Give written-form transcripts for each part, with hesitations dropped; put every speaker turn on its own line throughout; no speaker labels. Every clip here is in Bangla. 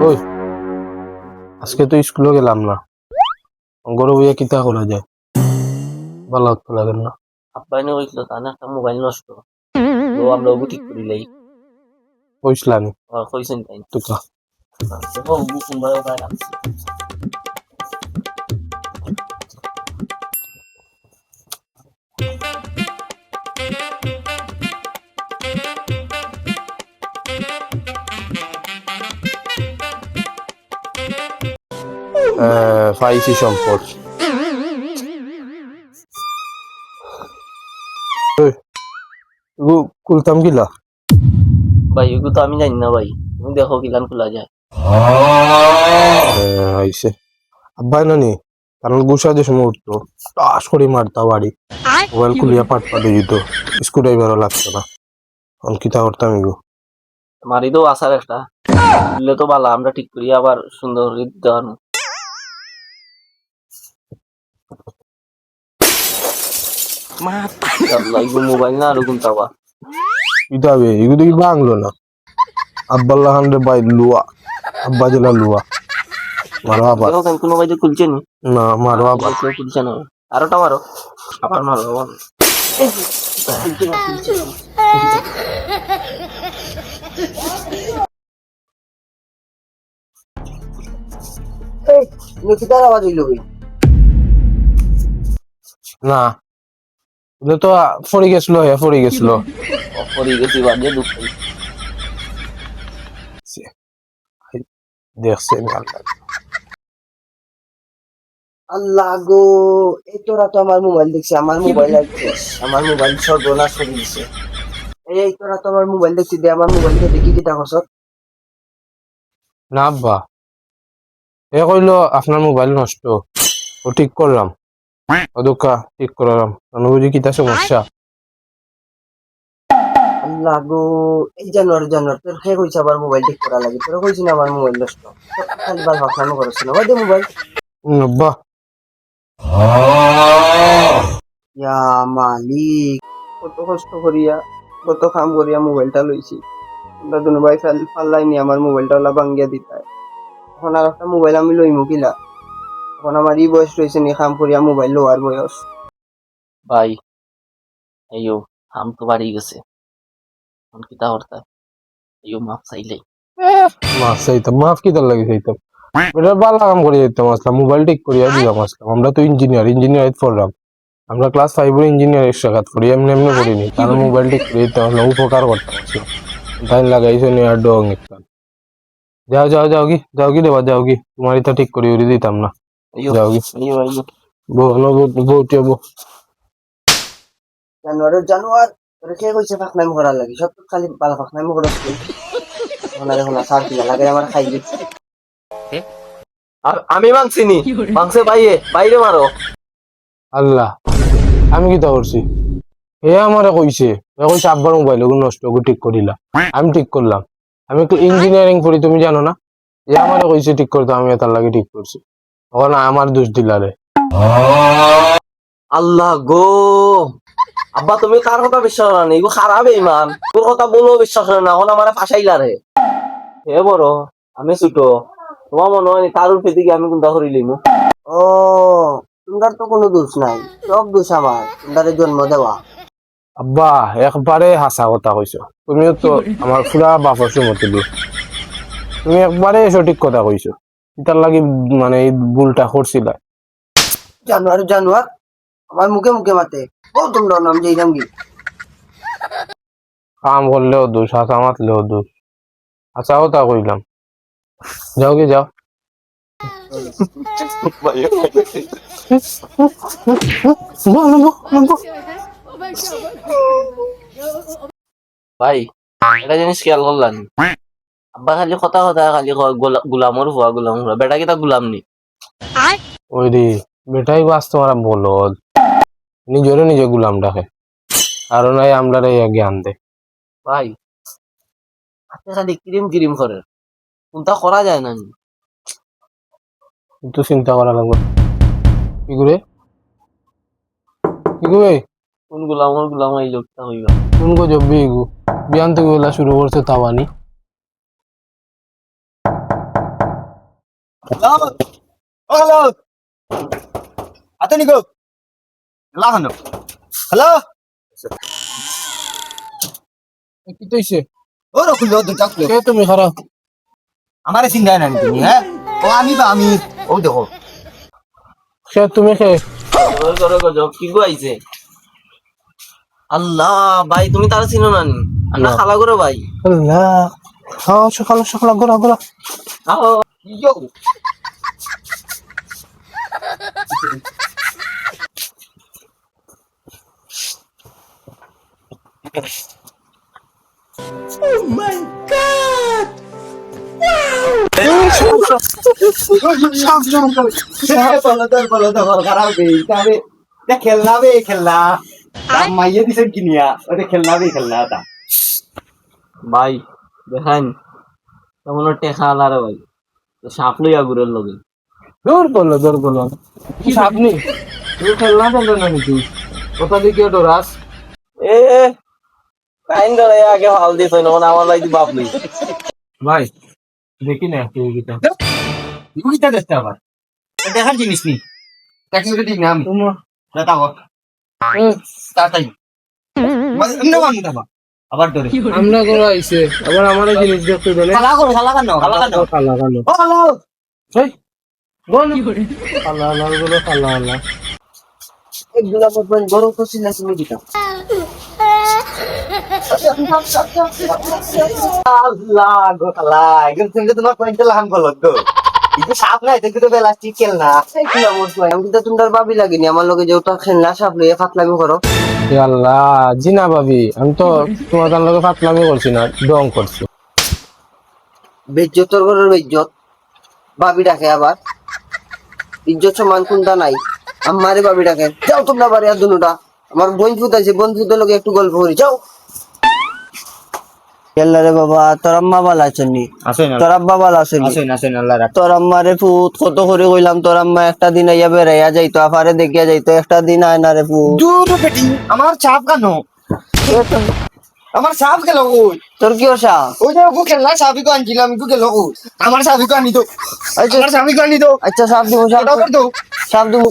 ওই আজকে তো স্কুলে গেলাম না, গরু বইয়া কিতা করা যায়? ভালো তো লাগে না।
আব্বাই নে কইছিল তানে একটা মোবাইল নষ্ট লো আমরা ওগু ঠিক করিলাই
কইসলানি
কইছেন তাই
তোকা
দেখো ওগু কোনবার ওখানে রাখছি
পাইছি সম্পদ। খুলতাম গিলা
ভাই ওগু তো আমি জানি না ভাই তুমি দেখো কিলান খোলা যায়
আইসে আব্বাই নানি কারণ গুসা যে সময় উঠতো টাস করে মারতা বাড়ি, মোবাইল খুলিয়া পাট পাটে দিত, স্ক্রু ড্রাইভারও লাগতো না। আমি কিতা করতাম এগো?
মারি তো আসার একটা দিলে তো ভালো আমরা ঠিক করি আবার সুন্দর দেওয়ানো মোবাইল না আর ওগুন তাবা
কিতা হবে এগুলো কি বাংলো না? আব্বাল্লাহ খান রে বাই লুয়া, আব্বা জেলা লুয়া মারো আবার
দেখো কেন কোনো ভাই যে খুলছে নি
না, মারো আবার
কেউ খুলছে না আরোটা মারো আবার মারো আবার কিতার আওয়াজ হইল ভাই
না, এটা তো পড়ে গেছিল, পড়ে গেছিল।
পরে গেছি বাজে দুঃখ
দেখছেন
আল্লাহ গো এই তোরা তো আমার মোবাইল দেখছি আমার মোবাইল আমার মোবাইল সর্বনাশ করে দিছে এই তোরা তো আমার মোবাইল দেখছি দে আমার মোবাইল দেখি কি দেখছ
না আব্বা, এ কইলো আপনার মোবাইল নষ্ট, ও ঠিক করলাম, ও দোকা ঠিক করলাম, বুঝি কিতা সমস্যা?
আল্লাহ গো এই জানোয়ার জানোয়ার তোর খেয়ে কইছে আবার মোবাইল ঠিক করা লাগে তোরা কইছি না আমার মোবাইল নষ্ট খালি বার ভাবনা করছ না ওই দে মোবাইল
আব্বা
ইয়া মালিক কত কষ্ট করিয়া কত কাম করিয়া মোবাইলটা লইছি তোমরা দুনো ভাই পাল্লাই নি আমার মোবাইলটা ওলা ভাঙ্গিয়া দিতাই এখন আর একটা মোবাইল আমি লইমু কিলা এখন আমার ই বয়স রয়েছে নি কাম করিয়া মোবাইল লোয়ার বয়স ভাই আইও কাম তো বাড়ি গেছে এখন কিতা করতা আইও মাপ চাইলাই
মাফ চাইতাম, মাফ কি তার লাগে চাইতাম? এটা ভালো কাম করে যেতাম আসলাম, মোবাইল ঠিক করিয়া দিলাম আসলাম। আমরা তো ইঞ্জিনিয়ার পড়লাম, আমরা ক্লাস 5 এর ইঞ্জিনিয়ার শাখাত পড়ি, এমনি এমনি পড়িনি, কারণ মোবাইল ঠিক করিয়ে দিতাম আসলাম, উপকার করতাম আসলাম। তাই লাগাইছো নি আর ডং একটা। যাও যাও যাও কি যাও কি দেবা যাও কি, তোমার এটা ঠিক করি উড়ি দিতাম না।
আইও
যাও কি
আইও আইও
বউটি
জানুয়ারের জানুয়ার তোরে কে কইছে ফাকনামি করার লাগি সব তো খালি বালা ফাকনামি করছ তুই এখন আর এখন সার কিলা লাগে আমার খাই দিচ্ছি আমি মাংসিনি মাংসে বাইরে মারো
আল্লাহ, আমি কিতা করছি? এ আমারে কইছে, আব্বার মোবাইল ওগুলো নষ্ট, ওগুলো ঠিক করিলা। আমি ঠিক করলাম, আমি ইঞ্জিনিয়ারিং পড়ি, তুমি জানো না? এ আমারে কইছে ঠিক করতে, আমি তার লাগে ঠিক করছি। তখন আমার দোষ দিলারে।
আল্লাহ গো আব্বা তুমি কার কথা বিশ্বাস করো না এগুলো খারাপ ইমান তোর কথা বলো বিশ্বাস করে না এখন আমার ফাঁসাইলা রে হে বড় আমি ছোট তোমার মনে হয় কারোর পেতে গিয়ে আমি কোনটা করিলিম ও তোমার তো কোনো দোষ নাই সব দোষ আমার তোমার জন্ম দেওয়া
আব্বা একবারে হাসা কথা কইছো, তুমিও তো আমার পুরা বাপর সুমতি দিও, তুমি একবারে সঠিক কথা কইছো। তার লাগি মানে এই ভুলটা করছিলা।
জানুয়ার জানুয়ার আমার মুখে মুখে মাতে ও তোমরা নাম যে নাম কি
কাম করলেও দোষ, হাসা মাতলেও দোষ, হাসা কথা কইলাম। যাও কি যাও
ভাই এটা জিনিস খেয়াল করলাম আব্বা খালি কথা কথা খালি গুলামর হুয়া গুলাম হুয়া বেটা কি তা গুলাম নি
ওই রে বেটাই বাস্তব আর বলদ, নিজেরও নিজে গুলাম ডাকে, কারণ এই আমরা জ্ঞান দেয়।
ভাই হাতে খালি ক্রিম ক্রিম করে কোনটা করা যায় না
কিন্তু চিন্তা করা লাগবে কি করে, কি করে
কোন গুলাম এই লোকটা হইবা
কোন গো জব্বি বিয়ান থেকে শুরু করছে তাওয়ানি।
হ্যালো ও হ্যালো আতনি গো লাগানো হ্যালো
কি তৈছে
ও রকুল লো দুটা প্লেট
কে তুমি খারাপ
আমারে চিন্তা নাই তুমি হ্যাঁ ও আমি বা আমি ও দেখো
সে তুমি খে
করো গজব কি গুয়াইছে আল্লাহ ভাই তুমি তারা চিনো না নি আমরা খালা করো ভাই
আল্লাহ খাও সকাল সকাল গোলা গোলা
আহো
ইয়ো খারাপ খেলনা বে খেলনা মাইয়ে দিছেন কিনিয়া ওটা খেলনা বে খেলনা তা
ভাই দেখেন তেমন টেকা আলারে ভাই তো সাপ লইয়া ঘুরের লগে
দূর বলো কি আপনি তুমি খেলনা খেলবে না নাকি কোথা দিকে ডরাস
এ টাইম ধরে আগে হাল দিছ না মানে আমার লাগি বাপ নেই
ভাই দেখি না টিভিটা
বুঝতে দেখতে আবার দেখার জিনিস নি ট্যাক্সি দিন নাম দাও তাড়াতাড়ি এমনি বান দাও আবার ধরে
আমরা করে আইছে আবার আমার জিনিস দেখতে দেনে
খালা করো খালা কানো খালা কানো
খালা খালো
ও হ্যালো
এই বল খালা খালা গুলো খালা খালা
এগুলা বলবেন গরম তো ছিল তুমি দিতা
আল্লাহ গো খালা একদম তুমি তোমার পয়েন্ট লাগান বলো গো ಇದು ಸಾಪ್ না এটা কিন্তু বেলা চিকেল না
এগুলা বলবেন আমি তো তোমার ভাবি লাগিনি আমার লগে যে ওটা খেলনা সাপ লইয়া ফাতলামি করো
এ আল্লাহ জিনা ভাবি আমি তো তোমার লগে ফাতলামি করছি না ডং করছি
বেজ্জতর ঘরের বেজ্জত ভাবি ডাকে আবার ইজ্জত সমান কোনটা নাই আমারে ভাবি ডাকে যাও তোমরা বাড়ি আর দুনুটা আমার বোন ফুটাইছে বোন ফুটার লগে একটু গল্প করি যাও রে বাবা তোর আম্মা ভালো আছেন নি
আসেন
তোর আব্বা ভালো আছেন নি?
আসেন আল্লাহ রাখ
তোর আম্মারে ফুট কত করে কইলাম তোর আম্মা একটা দিন আইয়া বেড়াইয়া যাইতো আফারে দেখিয়া যাইতো একটা দিন আয় না রে ফুট
দূর বেটি আমার চাপ কেন আমার চাপ গেল ওই
তোর কি ওসা
ওই যে ওকে খেলনা চাবি কো আনছিলাম ওকে গেল ওই আমার চাবি কো আনি তো আমার চাবি কো আনি তো
আচ্ছা সাপ দিব সাপ
এটা কর তো
সাপ দিব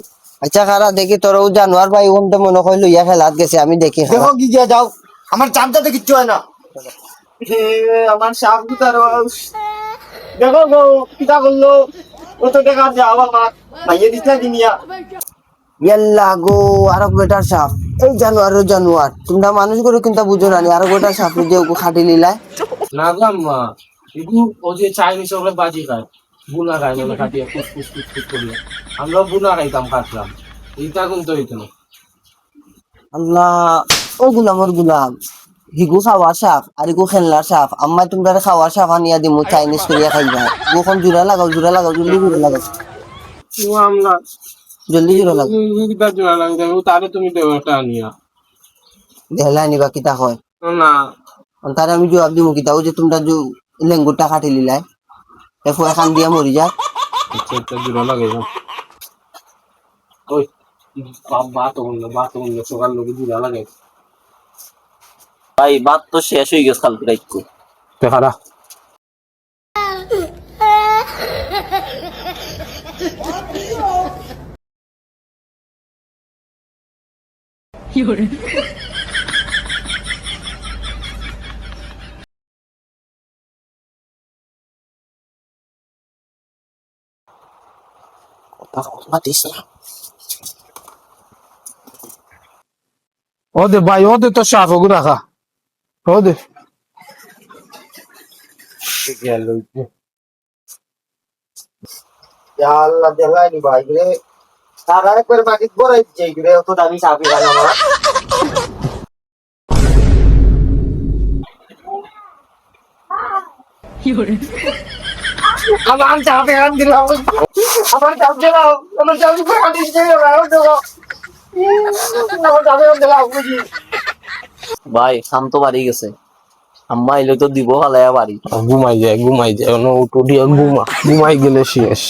আচ্ছা খারা দেখি তোর ও জানোয়ার ভাই ওমতে মনে কই লইয়া খেলাত গেছে আমি দেখি খারা।
দেখো কি গিয়া যাও আমার চাপটাতে কিচ্ছু হয় না হে, আমার চাপ গুতার দেখো গো কিটা করলো ও তো দেখা যাও আমার মাইয়ে দিতে দিনিয়া
ইয়াল্লা গো আরো বেটার সাপ এই জানোয়ার তোমরা মানুষ করে কিন্তু বুঝো না আরো বেটার সাপ যে ওকে খাটি লিলায়
না গো আম্মা এগু ও যে চাইনিজ ওগুলো বাজি খায় বুনা খায় না কাটিয়ে কুস কুস কুস কুস করিয়া আমরা বুনা খাইতাম কাটলাম এটা কিন্তু হইতো না
আল্লাহ ও গুলাম হিগু খাওয়ার সাপ আর ইগু খেলনার সাপ আম্মা তোমরা খাওয়ার সাপ আনিয়া দিমু চাইনিজ করিয়া খাইবা গোখন জোড়া লাগাও জলদি জোড়া লাগাও
আমরা
জলদি জোড়া লাগাও
কিতা জোড়া লাগে তারে তুমি দেও একটা আনিয়া
দেহলা আনিবা কিতা হয়
না
তারে আমি জবাব দিমু কিতা ও যে তোমরা লেঙ্গুরটা খাটি লিলাই এফো এখান দিয়া মরি যা
আচ্ছা একটা জোড়া লাগাইলাম ওই বাত বললো সকাল লোকে জোড়া লাগাই
ভাই বাত তো শেষ হয়ে গেছে কালকে রাইতে
দেখারা ওদে ভাই ওদে তো সাফ ওগু রাখা ওদে
আল্লাহ দেখাই নি ভাই রে তারা একবার বাকি বড়াই যাই রে অত দামি চাবি গান আমার আমার চাবি গান দিলাম আমার চাবি দিলাম আমার চাবি গান দিলাম আমার চাবি গান দিলাম বুঝি
ভাই খাম তো বাড়ি গেছে আম্মা এলে তো দিব হালায়া বাড়ি
ঘুমাই যায় ঘুমাই যায় উঠো দিয়ে ঘুমাই গেলে শেষ